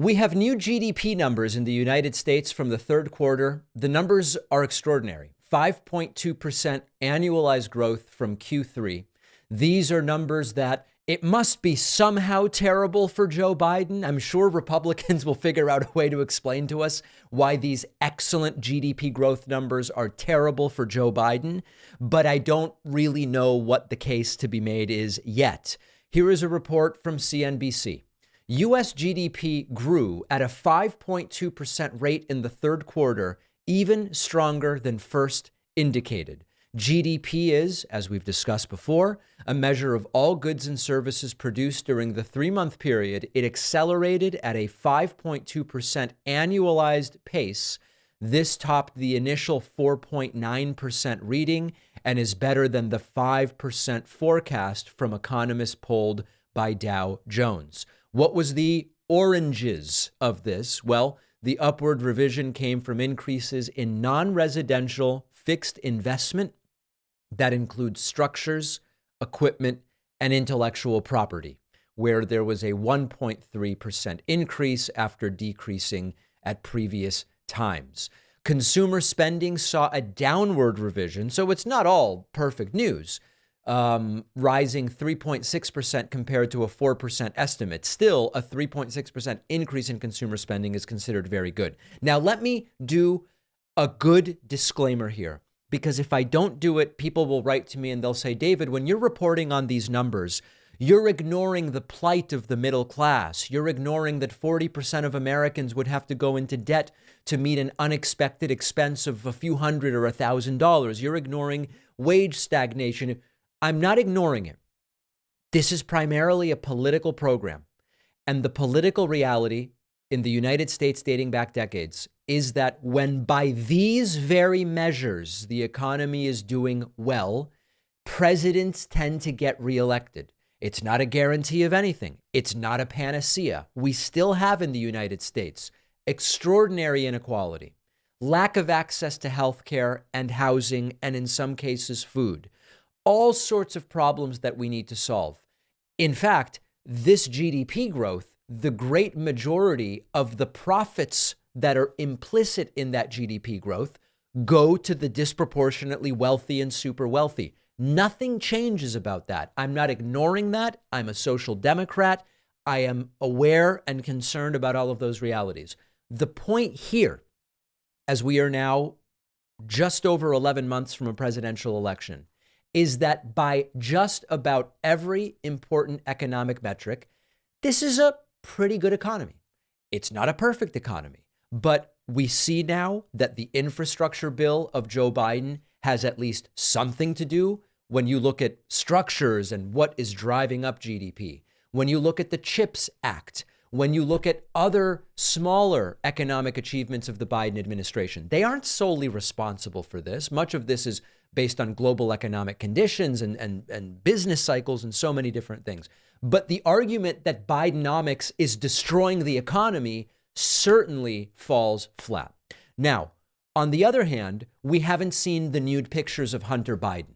We have new GDP numbers in the United States from the third quarter. The numbers are extraordinary. 5.2% annualized growth from Q3. These are numbers that it must be somehow terrible for Joe Biden. I'm sure Republicans will figure out a way to explain to us why these excellent GDP growth numbers are terrible for Joe Biden, but I don't really know what the case to be made is yet. Here is a report from CNBC. U.S. GDP grew at a 5.2% rate in the third quarter, even stronger than first indicated. GDP is, as we've discussed before, a measure of all goods and services produced during the 3-month period. It accelerated at a 5.2% annualized pace. This topped the initial 4.9% reading and is better than the 5% forecast from economists polled by Dow Jones. What was the oranges of this? Well, the upward revision came from increases in non-residential fixed investment that includes structures, equipment, and intellectual property, where there was a 1.3% increase after decreasing at previous times. Consumer spending saw a downward revision, so it's not all perfect news, rising 3.6% compared to a 4% estimate. Still, a 3.6% increase in consumer spending is considered very good. Now, let me do a good disclaimer here, because if I don't do it, people will write to me and they'll say, David, when you're reporting on these numbers, you're ignoring the plight of the middle class. You're ignoring that 40% of Americans would have to go into debt to meet an unexpected expense of a few hundred or $1,000. You're ignoring wage stagnation. I'm not ignoring it. This is primarily a political program. And the political reality in the United States dating back decades is that when by these very measures the economy is doing well, presidents tend to get reelected. It's not a guarantee of anything. It's not a panacea. We still have in the United States extraordinary inequality, lack of access to health care and housing, and in some cases food. All sorts of problems that we need to solve. In fact, this GDP growth, the great majority of the profits that are implicit in that GDP growth go to the disproportionately wealthy and super wealthy. Nothing changes about that. I'm not ignoring that. I'm a social democrat. I am aware and concerned about all of those realities. The point here, as we are now just over 11 months from a presidential election, is that by just about every important economic metric, this is a pretty good economy. It's not a perfect economy, but we see now that the infrastructure bill of Joe Biden has at least something to do when you look at structures and what is driving up GDP. When you look at the CHIPS Act, when you look at other smaller economic achievements of the Biden administration, they aren't solely responsible for this. Much of this is based on global economic conditions and business cycles and so many different things. But the argument that Bidenomics is destroying the economy certainly falls flat. Now, on the other hand, we haven't seen the nude pictures of Hunter Biden.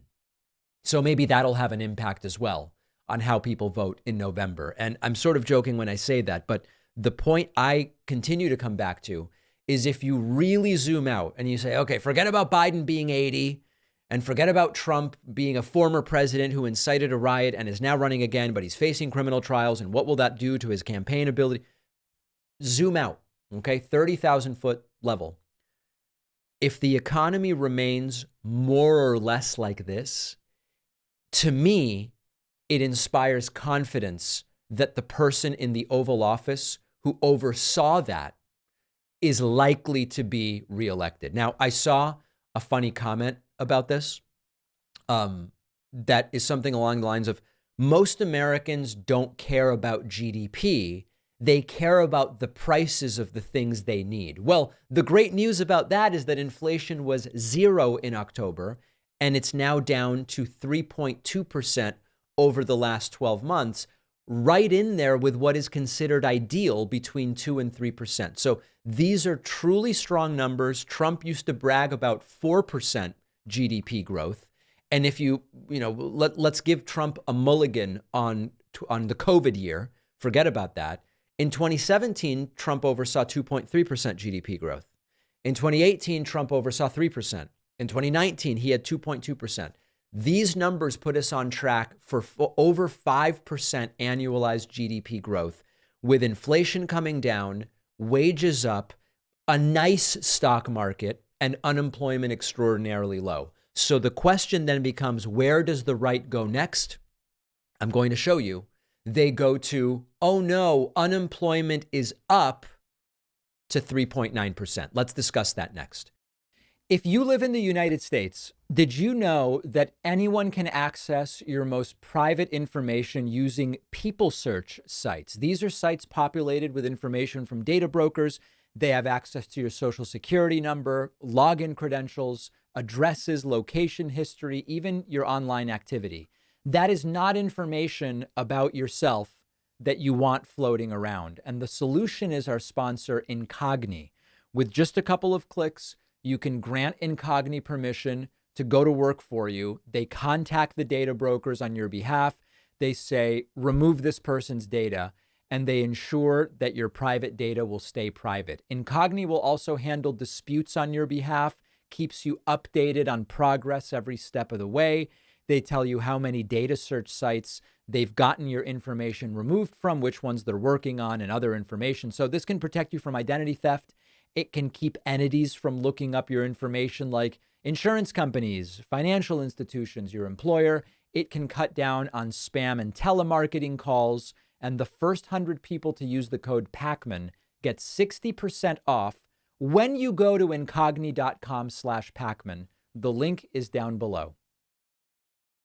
So maybe that'll have an impact as well on how people vote in November. And I'm sort of joking when I say that, but the point I continue to come back to is if you really zoom out and you say, okay, forget about Biden being 80 and forget about Trump being a former president who incited a riot and is now running again, but he's facing criminal trials. And what will that do to his campaign ability? Zoom out, okay? 30,000 foot level. If the economy remains more or less like this, to me, it inspires confidence that the person in the Oval Office who oversaw that is likely to be reelected. Now, I saw a funny comment about this that is something along the lines of, most Americans don't care about GDP. They care about the prices of the things they need. Well, the great news about that is that inflation was 0 in October, and it's now down to 3.2% over the last 12 months, right in there with what is considered ideal between 2 and 3%. So these are truly strong numbers. Trump used to brag about 4% GDP growth. And if let's give Trump a mulligan on the COVID year, forget about that. In 2017, Trump oversaw 2.3% GDP growth. In 2018, Trump oversaw 3%. In 2019, he had 2.2%. These numbers put us on track for over 5% annualized GDP growth, with inflation coming down, wages up, a nice stock market, and unemployment extraordinarily low. So the question then becomes, where does the right go next? I'm going to show you. They go to, oh no, unemployment is up to 3.9%. Let's discuss that next. If you live in the United States, did you know that anyone can access your most private information using people search sites? These are sites populated with information from data brokers. They have access to your social security number, login credentials, addresses, location history, even your online activity. That is not information about yourself that you want floating around. And the solution is our sponsor, Incogni. With just a couple of clicks, you can grant Incogni permission to go to work for you. They contact the data brokers on your behalf. They say, remove this person's data, and they ensure that your private data will stay private. Incogni will also handle disputes on your behalf, keeps you updated on progress every step of the way. They tell you how many data search sites they've gotten your information removed from, which ones they're working on, and other information. So this can protect you from identity theft. It can keep entities from looking up your information, like insurance companies, financial institutions, your employer. It can cut down on spam and telemarketing calls. And the first 100 people to use the code PACMAN get 60% off when you go to incogni.com/PACMAN. The link is down below.